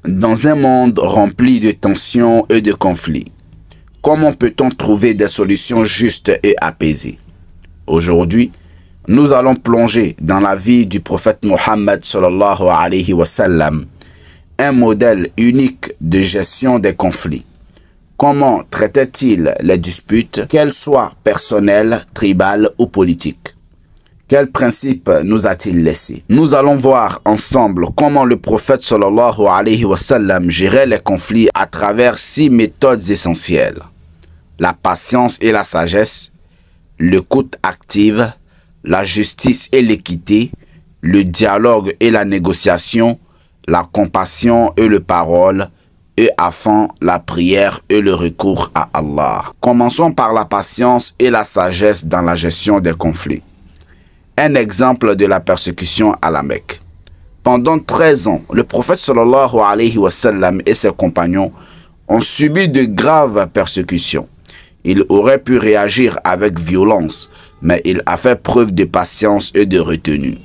Dans un monde rempli de tensions et de conflits, comment peut-on trouver des solutions justes et apaisées? Aujourd'hui, nous allons plonger dans la vie du prophète Mohammed sallallahu alayhi wa sallam, un modèle unique de gestion des conflits. Comment traitait-il les disputes, qu'elles soient personnelles, tribales ou politiques? Quels principes nous a-t-il laissés? Nous allons voir ensemble comment le prophète sallallahu alayhi wa sallam gérait les conflits à travers 6 méthodes essentielles. La patience et la sagesse, l'écoute active, la justice et l'équité, le dialogue et la négociation, la compassion et le parole, et enfin la prière et le recours à Allah. Commençons par la patience et la sagesse dans la gestion des conflits. Un exemple de la persécution à la Mecque. Pendant 13 ans, le prophète sallallahu alayhi wa sallam et ses compagnons ont subi de graves persécutions. Il aurait pu réagir avec violence, mais il a fait preuve de patience et de retenue.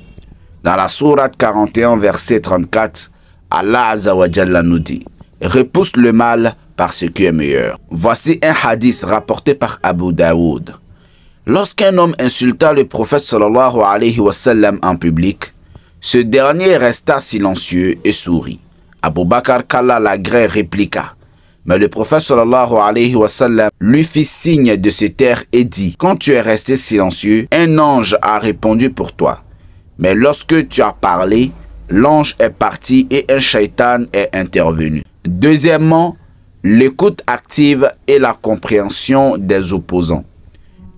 Dans la sourate 41, verset 34, Allah Azza wa Jalla nous dit: repousse le mal par ce qui est meilleur. Voici un hadith rapporté par Abu Daoud. Lorsqu'un homme insulta le prophète sallallahu alayhi wa sallam en public, ce dernier resta silencieux et sourit. Abu Bakr qu'Allah l'agrée répliqua. Mais le prophète sallallahu alayhi wa sallam lui fit signe de se taire et dit: quand tu es resté silencieux, un ange a répondu pour toi. Mais lorsque tu as parlé, l'ange est parti et un shaitan est intervenu. Deuxièmement, l'écoute active et la compréhension des opposants.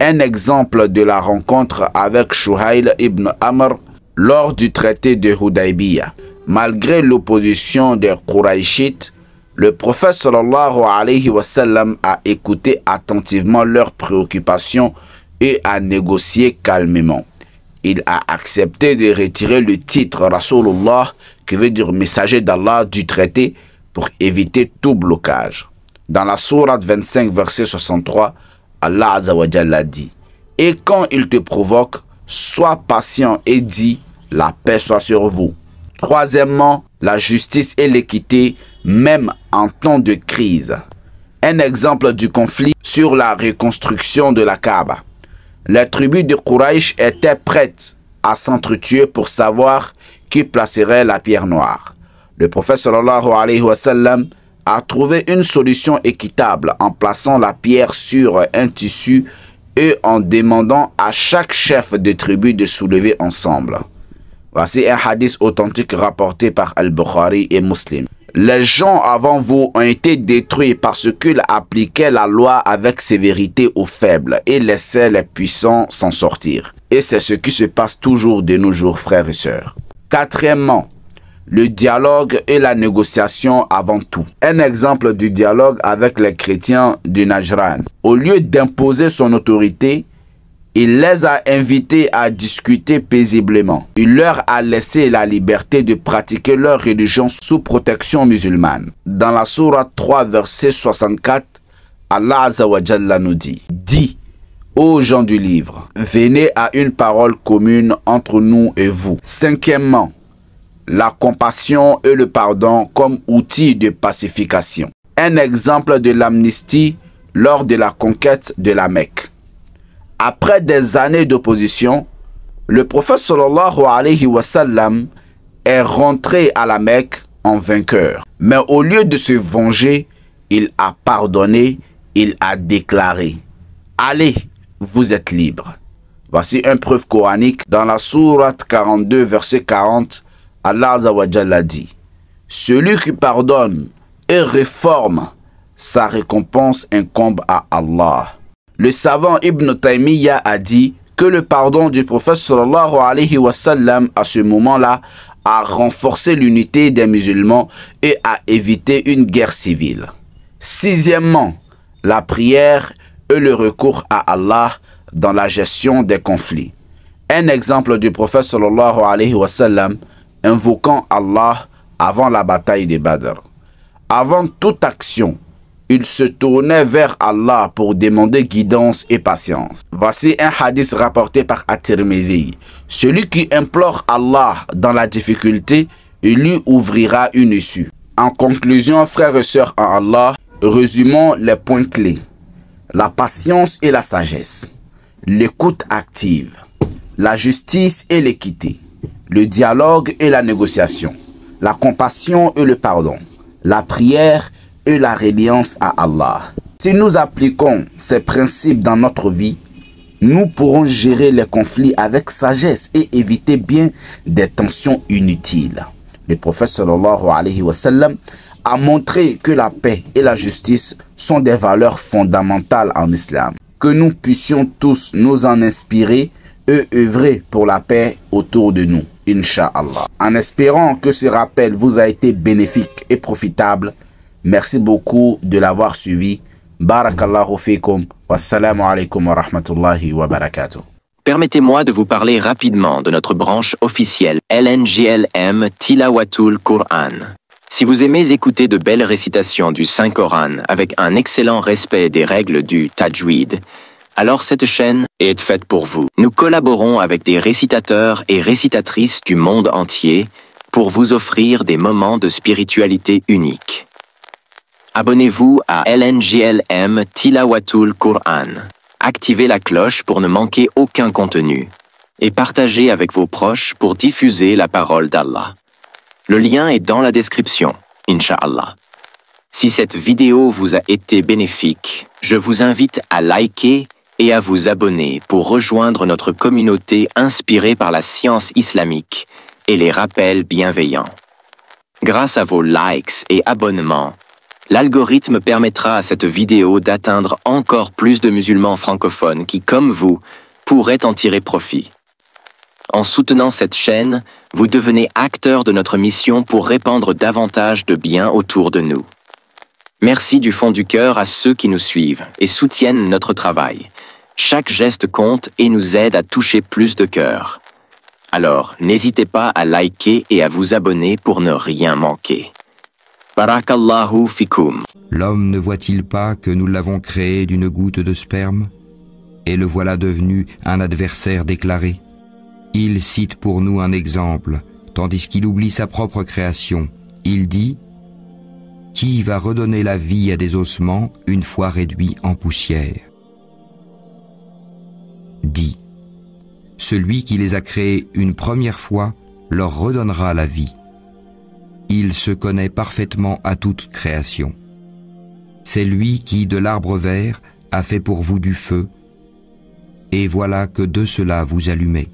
Un exemple de la rencontre avec Shuhayl ibn Amr lors du traité de Hudaybiyah. Malgré l'opposition des Qurayshites, le prophète sallallahu alayhi wa sallam a écouté attentivement leurs préoccupations et a négocié calmement. Il a accepté de retirer le titre Rasulullah, qui veut dire messager d'Allah, du traité pour éviter tout blocage. Dans la sourate 25, verset 63, Allah Azza wa Jalla dit: et quand il te provoque, sois patient et dis: la paix soit sur vous. Troisièmement, la justice et l'équité, même en temps de crise. Un exemple du conflit sur la reconstruction de la Kaaba. Les tribus de Quraysh étaient prêtes à s'entretuer pour savoir qui placerait la pierre noire. Le prophète sallallahu alayhi wa sallam a trouvé une solution équitable en plaçant la pierre sur un tissu et en demandant à chaque chef de tribu de soulever ensemble. Voici un hadith authentique rapporté par Al-Bukhari et Muslim. Les gens avant vous ont été détruits parce qu'ils appliquaient la loi avec sévérité aux faibles et laissaient les puissants s'en sortir. Et c'est ce qui se passe toujours de nos jours, frères et sœurs. Quatrièmement, le dialogue et la négociation avant tout. Un exemple du dialogue avec les chrétiens du Najran. Au lieu d'imposer son autorité, il les a invités à discuter paisiblement. Il leur a laissé la liberté de pratiquer leur religion sous protection musulmane. Dans la sourate 3, verset 64, Allah Azza wa Jalla nous dit: dis aux gens du livre, venez à une parole commune entre nous et vous. Cinquièmement, la compassion et le pardon comme outil de pacification. Un exemple de l'amnistie lors de la conquête de la Mecque. Après des années d'opposition, le prophète sallallahu alayhi wa sallam est rentré à la Mecque en vainqueur. Mais au lieu de se venger, il a pardonné, il a déclaré: allez, vous êtes libres. Voici une preuve coranique dans la sourate 42, verset 40. Allah Azza wa Jalla dit: celui qui pardonne et réforme, sa récompense incombe à Allah. Le savant Ibn Taymiyyah a dit que le pardon du prophète sallallahu alayhi wa sallam à ce moment-là a renforcé l'unité des musulmans et a évité une guerre civile. Sixièmement, la prière et le recours à Allah dans la gestion des conflits. Un exemple du prophète sallallahu alayhi wa sallam invoquant Allah avant la bataille de Badr. Avant toute action, il se tournait vers Allah pour demander guidance et patience. Voici un hadith rapporté par At-Tirmizi. Celui qui implore Allah dans la difficulté, il lui ouvrira une issue. En conclusion, frères et sœurs en Allah, résumons les points clés. La patience et la sagesse, l'écoute active, la justice et l'équité, le dialogue et la négociation, la compassion et le pardon, la prière et la reliance à Allah. Si nous appliquons ces principes dans notre vie, nous pourrons gérer les conflits avec sagesse et éviter bien des tensions inutiles. Le prophète sallallahu alayhi wa sallam a montré que la paix et la justice sont des valeurs fondamentales en islam. Que nous puissions tous nous en inspirer et œuvrer pour la paix autour de nous, Inch'Allah. En espérant que ce rappel vous a été bénéfique et profitable, merci beaucoup de l'avoir suivi. Barakallahu fikum. Wassalamu alaikum wa rahmatullahi wa barakatuh. Permettez-moi de vous parler rapidement de notre branche officielle LNGLM Tilawatul Qur'an. Si vous aimez écouter de belles récitations du Saint-Coran avec un excellent respect des règles du Tajwid, alors cette chaîne est faite pour vous. Nous collaborons avec des récitateurs et récitatrices du monde entier pour vous offrir des moments de spiritualité uniques. Abonnez-vous à LNGLM Tilawatul Qur'an. Activez la cloche pour ne manquer aucun contenu. Et partagez avec vos proches pour diffuser la parole d'Allah. Le lien est dans la description, Inch'Allah. Si cette vidéo vous a été bénéfique, je vous invite à liker et à vous abonner pour rejoindre notre communauté inspirée par la science islamique et les rappels bienveillants. Grâce à vos likes et abonnements, l'algorithme permettra à cette vidéo d'atteindre encore plus de musulmans francophones qui, comme vous, pourraient en tirer profit. En soutenant cette chaîne, vous devenez acteur de notre mission pour répandre davantage de bien autour de nous. Merci du fond du cœur à ceux qui nous suivent et soutiennent notre travail. Chaque geste compte et nous aide à toucher plus de cœurs. Alors, n'hésitez pas à liker et à vous abonner pour ne rien manquer. Barakallahu fikum. L'homme ne voit-il pas que nous l'avons créé d'une goutte de sperme, et le voilà devenu un adversaire déclaré? Il cite pour nous un exemple, tandis qu'il oublie sa propre création. Il dit: qui va redonner la vie à des ossements une fois réduits en poussière? Dit: celui qui les a créés une première fois leur redonnera la vie. Il se connaît parfaitement à toute création. C'est lui qui, de l'arbre vert, a fait pour vous du feu, et voilà que de cela vous allumez.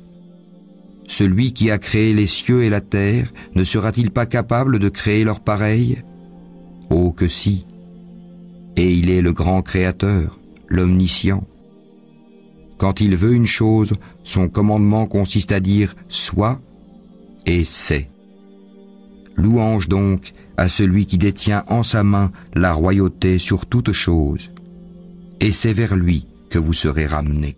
Celui qui a créé les cieux et la terre, ne sera-t-il pas capable de créer leur pareil? Oh que si! Et il est le grand créateur, l'omniscient. Quand il veut une chose, son commandement consiste à dire « soit » et « c'est ». Louange donc à celui qui détient en sa main la royauté sur toute chose, et c'est vers lui que vous serez ramenés.